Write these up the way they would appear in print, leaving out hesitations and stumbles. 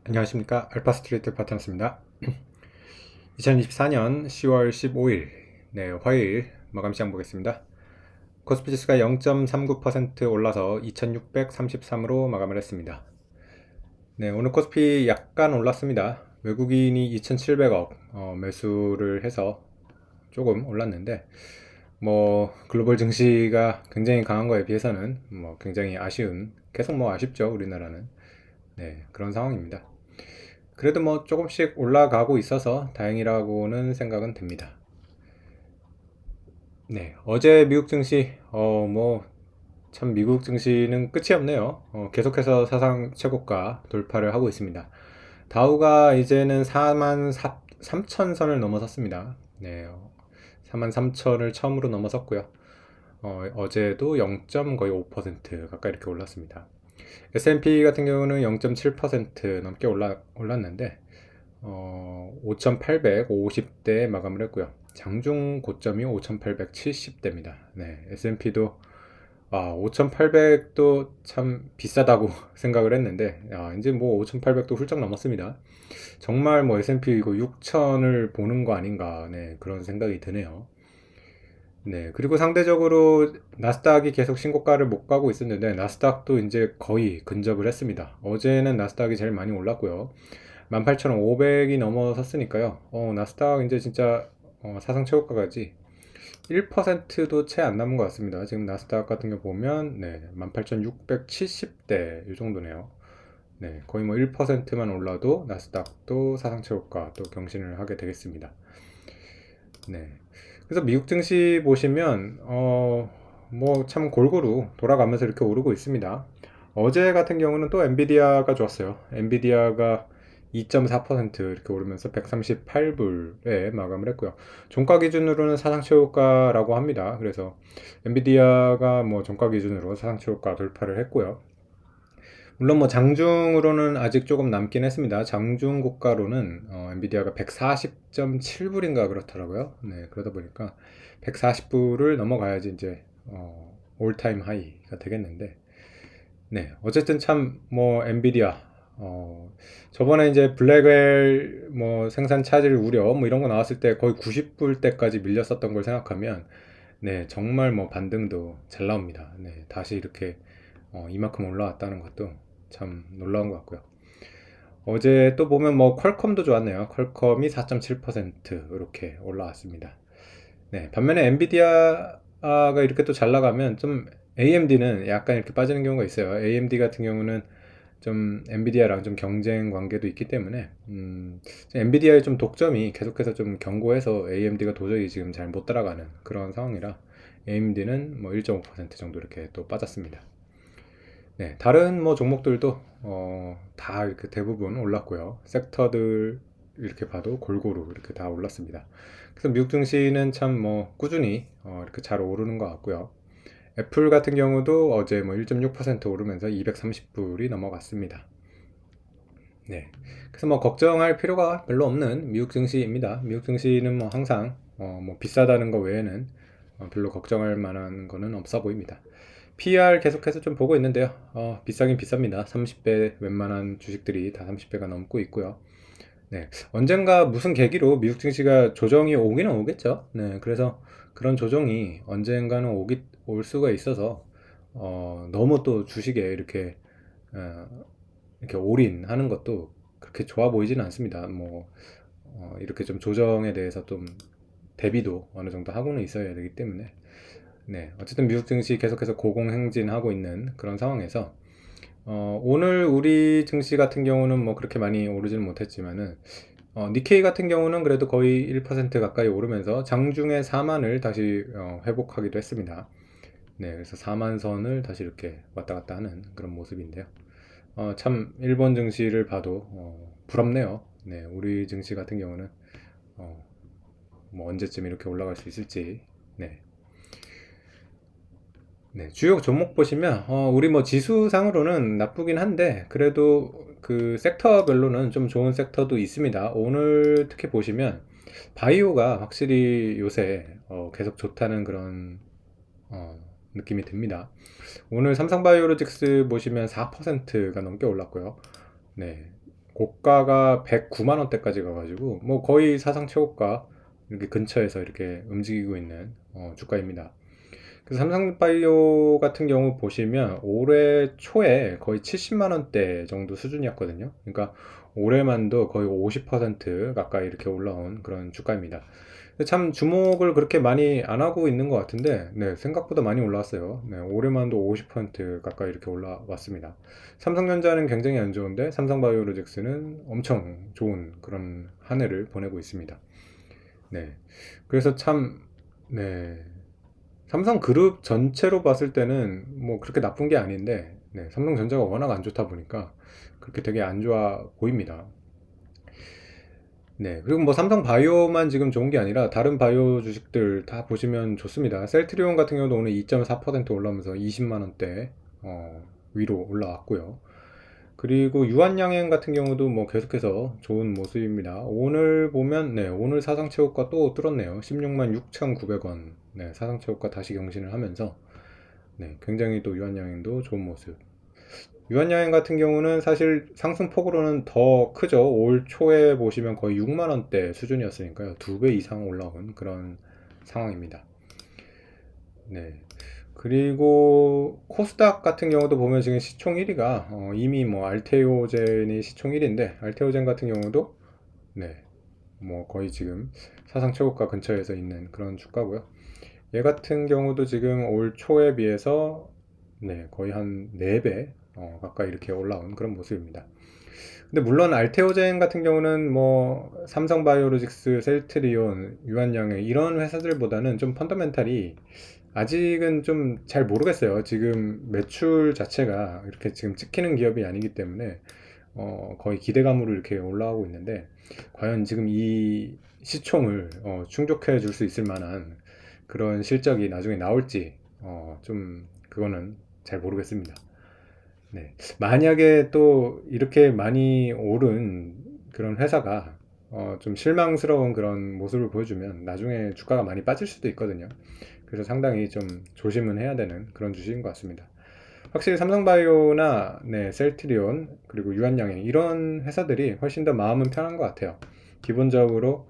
안녕하십니까. 알파스트레이트 파트너스입니다. 2024년 10월 15일 화요일 마감 시장 보겠습니다. 코스피 지수가 0.39% 올라서 2633으로 마감을 했습니다. 오늘 코스피 약간 올랐습니다. 외국인이 2700억 매수를 해서 조금 올랐는데 글로벌 증시가 굉장히 강한 거에 비해서는 굉장히 아쉬운, 계속 아쉽죠, 우리나라는. 그런 상황입니다. 그래도 조금씩 올라가고 있어서 다행이라고는 생각은 듭니다. 어제 미국 증시, 참 미국 증시는 끝이 없네요. 계속해서 사상 최고가 돌파를 하고 있습니다. 다우가 이제는 4만 3천 선을 넘어섰습니다. 4만 3천을 처음으로 넘어섰고요. 어제도 0. 거의 5% 가까이 이렇게 올랐습니다. S&P 같은 경우는 0.7% 넘게 올랐는데 5,850대에 마감을 했고요. 장중 고점이 5,870대입니다. S&P도 5,800도 참 비싸다고 생각을 했는데 이제 5,800도 훌쩍 넘었습니다. 정말 S&P 이거 6,000을 보는 거 아닌가 그런 생각이 드네요. 그리고 상대적으로 나스닥이 계속 신고가를 못 가고 있었는데 나스닥도 이제 거의 근접을 했습니다. 어제는 나스닥이 제일 많이 올랐고요. 18,500이 넘어섰으니까요. 나스닥 이제 진짜 사상 최고가까지 1%도 채 안 남은 것 같습니다. 지금 나스닥 같은 거 보면 18,670대 이 정도네요. 거의 1%만 올라도 나스닥도 사상 최고가 또 경신을 하게 되겠습니다. 그래서 미국 증시 보시면 참 골고루 돌아가면서 이렇게 오르고 있습니다. 어제 같은 경우는 또 엔비디아가 좋았어요. 엔비디아가 2.4% 이렇게 오르면서 138불에 마감을 했고요. 종가 기준으로는 사상 최고가라고 합니다. 그래서 엔비디아가 종가 기준으로 사상 최고가 돌파를 했고요. 물론 장중으로는 아직 조금 남긴 했습니다. 장중 고가로는 엔비디아가 140.7불인가 그렇더라고요. 그러다 보니까 140불을 넘어가야지 이제 올타임 하이가 되겠는데, 어쨌든 참 엔비디아 저번에 이제 블랙웰 생산 차질 우려 이런 거 나왔을 때 거의 90불대까지 밀렸었던 걸 생각하면 정말 반등도 잘 나옵니다. 다시 이렇게 이만큼 올라왔다는 것도 참 놀라운 것 같고요. 어제 또 보면 퀄컴도 좋았네요. 퀄컴이 4.7% 이렇게 올라왔습니다. 반면에 엔비디아가 이렇게 또 잘 나가면 좀 AMD는 약간 이렇게 빠지는 경우가 있어요. AMD 같은 경우는 좀 엔비디아랑 좀 경쟁 관계도 있기 때문에 엔비디아의 좀 독점이 계속해서 좀 견고해서 AMD가 도저히 지금 잘 못 따라가는 그런 상황이라 AMD는 1.5% 정도 이렇게 또 빠졌습니다. 다른 종목들도 다 이렇게 대부분 올랐고요. 섹터들 이렇게 봐도 골고루 이렇게 다 올랐습니다. 그래서 미국 증시는 참 꾸준히 이렇게 잘 오르는 것 같고요. 애플 같은 경우도 어제 1.6% 오르면서 230불이 넘어갔습니다. 그래서 걱정할 필요가 별로 없는 미국 증시입니다. 미국 증시는 항상 비싸다는 거 외에는 별로 걱정할 만한 거는 없어 보입니다. PR 계속해서 좀 보고 있는데요. 비싸긴 비쌉니다. 30배, 웬만한 주식들이 다 30배가 넘고 있고요. 언젠가 무슨 계기로 미국 증시가 조정이 오기는 오겠죠. 그래서 그런 조정이 언젠가는 올 수가 있어서 너무 또 주식에 어, 이렇게 올인하는 것도 그렇게 좋아 보이지는 않습니다. 이렇게 좀 조정에 대해서 좀 대비도 어느 정도 하고는 있어야 되기 때문에 어쨌든 미국 증시 계속해서 고공행진하고 있는 그런 상황에서 오늘 우리 증시 같은 경우는 그렇게 많이 오르지는 못했지만은 니케이 같은 경우는 그래도 거의 1% 가까이 오르면서 장중에 4만을 다시 회복하기도 했습니다. 그래서 4만 선을 다시 이렇게 왔다 갔다 하는 그런 모습인데요. 참 일본 증시를 봐도 부럽네요. 우리 증시 같은 경우는 언제쯤 이렇게 올라갈 수 있을지. 주요 종목 보시면 우리 지수상으로는 나쁘긴 한데 그래도 그 섹터별로는 좀 좋은 섹터도 있습니다. 오늘 특히 보시면 바이오가 확실히 요새 계속 좋다는 그런 느낌이 듭니다. 오늘 삼성바이오로직스 보시면 4%가 넘게 올랐고요. 네. 고가가 109만 원대까지 가가지고 뭐 거의 사상 최고가 이렇게 근처에서 이렇게 움직이고 있는 주가입니다. 그래서 삼성바이오 같은 경우 보시면 올해 초에 거의 70만 원대 정도 수준이었거든요. 그러니까 올해만도 거의 50% 가까이 이렇게 올라온 그런 주가입니다. 참 주목을 그렇게 많이 안 하고 있는 것 같은데, 네, 생각보다 많이 올라왔어요. 네, 올해만도 50% 가까이 이렇게 올라왔습니다. 삼성전자는 굉장히 안 좋은데, 삼성바이오로직스는 엄청 좋은 그런 한 해를 보내고 있습니다. 네. 그래서 참, 네. 삼성그룹 전체로 봤을 때는 뭐 그렇게 나쁜 게 아닌데, 네, 삼성전자가 워낙 안 좋다 보니까 그렇게 되게 안 좋아 보입니다. 네, 그리고 뭐 삼성 바이오만 지금 좋은 게 아니라 다른 바이오 주식들 다 보시면 좋습니다. 셀트리온 같은 경우도 오늘 2.4% 올라오면서 20만 원대 위로 올라왔고요. 그리고 유한양행 같은 경우도 뭐 계속해서 좋은 모습입니다. 오늘 보면 네, 오늘 사상 최고가 또 뚫었네요. 16만 6,900원. 네, 사상 최고가 다시 경신을 하면서 네, 굉장히 또 유한양행도 좋은 모습. 유한여행 같은 경우는 사실 상승폭으로는 더 크죠. 올 초에 보시면 거의 6만 원대 수준이었으니까요. 2배 이상 올라온 그런 상황입니다. 네. 그리고 코스닥 같은 경우도 보면 지금 시총 1위가 이미 뭐 알테오젠이 시총 1위인데 알테오젠 같은 경우도 네. 뭐 거의 지금 사상 최고가 근처에서 있는 그런 주가고요. 얘 같은 경우도 지금 올 초에 비해서 네, 거의 한 4배 가까이 이렇게 올라온 그런 모습입니다. 근데 물론 알테오젠 같은 경우는 뭐 삼성바이오로직스, 셀트리온, 유한양행 이런 회사들보다는 좀 펀더멘탈이 아직은 좀 잘 모르겠어요. 지금 매출 자체가 이렇게 지금 찍히는 기업이 아니기 때문에 거의 기대감으로 이렇게 올라오고 있는데 과연 지금 이 시총을 충족해 줄 수 있을 만한 그런 실적이 나중에 나올지 좀 그거는 잘 모르겠습니다. 네. 만약에 또 이렇게 많이 오른 그런 회사가 좀 실망스러운 그런 모습을 보여주면 나중에 주가가 많이 빠질 수도 있거든요. 그래서 상당히 좀 조심은 해야 되는 그런 주식인 것 같습니다. 확실히 삼성바이오나 네, 셀트리온 그리고 유한양행 이런 회사들이 훨씬 더 마음은 편한 것 같아요. 기본적으로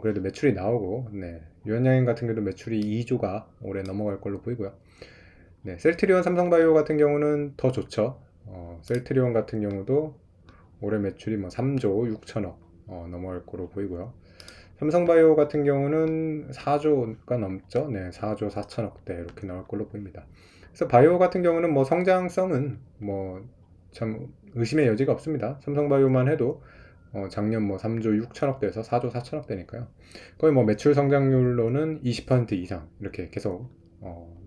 그래도 매출이 나오고 네, 유한양행 같은 경우도 매출이 2조가 올해 넘어갈 걸로 보이고요. 네, 셀트리온 삼성바이오 같은 경우는 더 좋죠. 셀트리온 같은 경우도 올해 매출이 뭐 3조 6천억 넘어갈 거로 보이고요. 삼성바이오 같은 경우는 4조가 넘죠. 네, 4조 4천억대 이렇게 나올 걸로 보입니다. 그래서 바이오 같은 경우는 뭐 성장성은 뭐 참 의심의 여지가 없습니다. 삼성바이오만 해도 작년 뭐 3조 6천억대에서 4조 4천억대니까요. 거의 뭐 매출 성장률로는 20% 이상 이렇게 계속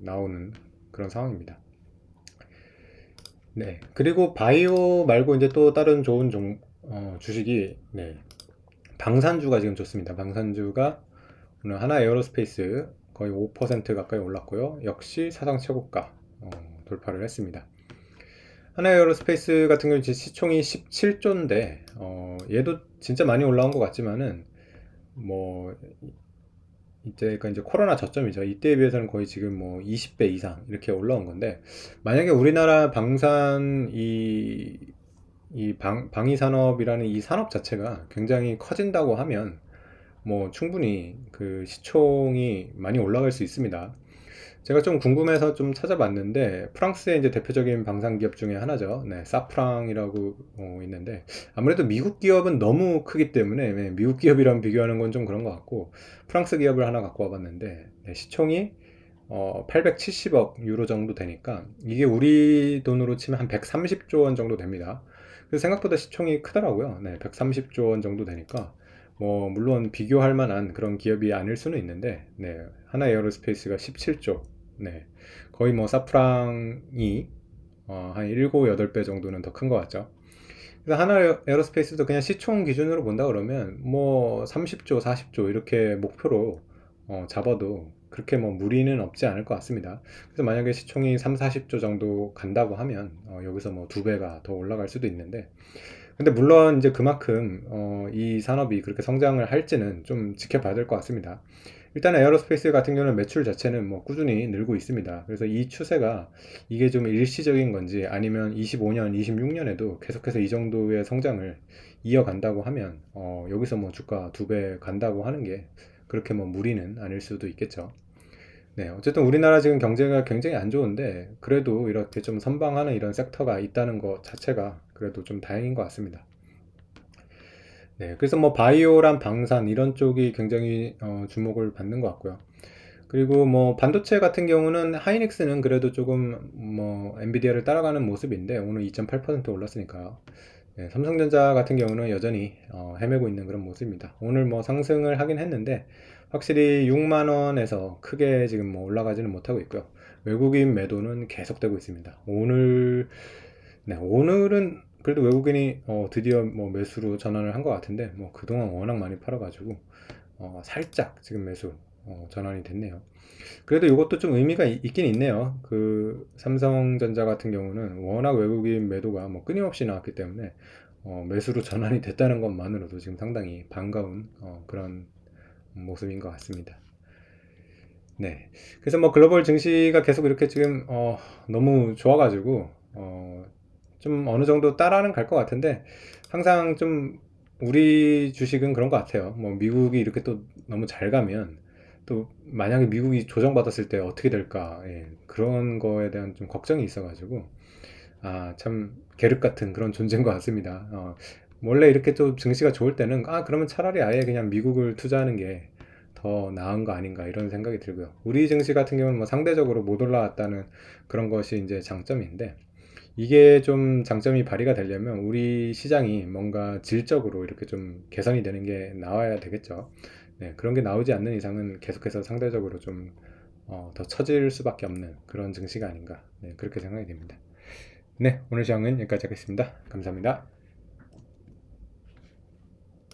나오는 그런 상황입니다. 네. 그리고 바이오 말고 이제 또 다른 좋은 주식이 네. 방산주가 지금 좋습니다. 방산주가 오늘 하나 에어로스페이스 거의 5% 가까이 올랐고요. 역시 사상 최고가 돌파를 했습니다. 하나 에어로스페이스 같은 경우 시총이 17조인데 얘도 진짜 많이 올라온 것 같지만은 뭐 이때가 이제 코로나 저점이죠. 이때에 비해서는 거의 지금 뭐 20배 이상 이렇게 올라온 건데 만약에 우리나라 방산 방위 산업이라는 이 산업 자체가 굉장히 커진다고 하면 뭐 충분히 그 시총이 많이 올라갈 수 있습니다. 제가 좀 궁금해서 좀 찾아봤는데 프랑스의 이제 대표적인 방산 기업 중에 하나죠. 네, 사프랑이라고 있는데 아무래도 미국 기업은 너무 크기 때문에 네, 미국 기업이랑 비교하는 건 좀 그런 것 같고 프랑스 기업을 하나 갖고 와봤는데 네, 시총이 870억 유로 정도 되니까 이게 우리 돈으로 치면 한 130조 원 정도 됩니다. 그래서 생각보다 시총이 크더라고요. 네, 130조 원 정도 되니까 뭐 물론 비교할 만한 그런 기업이 아닐 수는 있는데 네, 하나 에어로스페이스가 17조 네, 거의 뭐 사프랑이 한 7, 8배 정도는 더 큰 것 같죠. 그래서 하나 에어로스페이스도 그냥 시총 기준으로 본다 그러면 뭐 30조, 40조 이렇게 목표로 잡아도 그렇게 뭐 무리는 없지 않을 것 같습니다. 그래서 만약에 시총이 3, 40조 정도 간다고 하면 여기서 뭐 2배가 더 올라갈 수도 있는데 근데 물론 이제 그만큼 이 산업이 그렇게 성장을 할지는 좀 지켜봐야 될 것 같습니다. 일단 에어로스페이스 같은 경우는 매출 자체는 뭐 꾸준히 늘고 있습니다. 그래서 이 추세가 이게 좀 일시적인 건지 아니면 25년, 26년에도 계속해서 이 정도의 성장을 이어간다고 하면 여기서 뭐 주가 2배 간다고 하는 게 그렇게 뭐 무리는 아닐 수도 있겠죠. 네, 어쨌든 우리나라 지금 경제가 굉장히 안 좋은데 그래도 이렇게 좀 선방하는 이런 섹터가 있다는 것 자체가 그래도 좀 다행인 것 같습니다. 네, 그래서 뭐 바이오랑 방산 이런 쪽이 굉장히 주목을 받는 것 같고요. 그리고 뭐 반도체 같은 경우는 하이닉스는 그래도 조금 뭐 엔비디아를 따라가는 모습인데 오늘 2.8% 올랐으니까요. 네, 삼성전자 같은 경우는 여전히 헤매고 있는 그런 모습입니다. 오늘 뭐 상승을 하긴 했는데 확실히 6만 원에서 크게 지금 뭐 올라가지는 못하고 있고요. 외국인 매도는 계속되고 있습니다. 네, 오늘은 그래도 외국인이 드디어 뭐 매수로 전환을 한 것 같은데 뭐 그동안 워낙 많이 팔아가지고 살짝 지금 매수 전환이 됐네요. 그래도 이것도 좀 의미가 있긴 있네요. 그 삼성전자 같은 경우는 워낙 외국인 매도가 뭐 끊임없이 나왔기 때문에 매수로 전환이 됐다는 것만으로도 지금 상당히 반가운 그런 모습인 것 같습니다. 네. 그래서 뭐 글로벌 증시가 계속 이렇게 지금 너무 좋아가지고 좀 어느 정도 따라는 갈 것 같은데 항상 좀 우리 주식은 그런 것 같아요. 뭐 미국이 이렇게 또 너무 잘 가면 또 만약에 미국이 조정받았을 때 어떻게 될까, 예, 그런 거에 대한 좀 걱정이 있어가지고 참 계륵 같은 그런 존재인 것 같습니다. 원래 이렇게 또 증시가 좋을 때는 그러면 차라리 아예 그냥 미국을 투자하는 게 더 나은 거 아닌가 이런 생각이 들고요. 우리 증시 같은 경우는 뭐 상대적으로 못 올라왔다는 그런 것이 이제 장점인데 이게 좀 장점이 발휘가 되려면 우리 시장이 뭔가 질적으로 이렇게 좀 개선이 되는 게 나와야 되겠죠. 네, 그런 게 나오지 않는 이상은 계속해서 상대적으로 좀 더 처질 수밖에 없는 그런 증시가 아닌가, 네, 그렇게 생각이 됩니다. 네, 오늘 시황은 여기까지 하겠습니다. 감사합니다.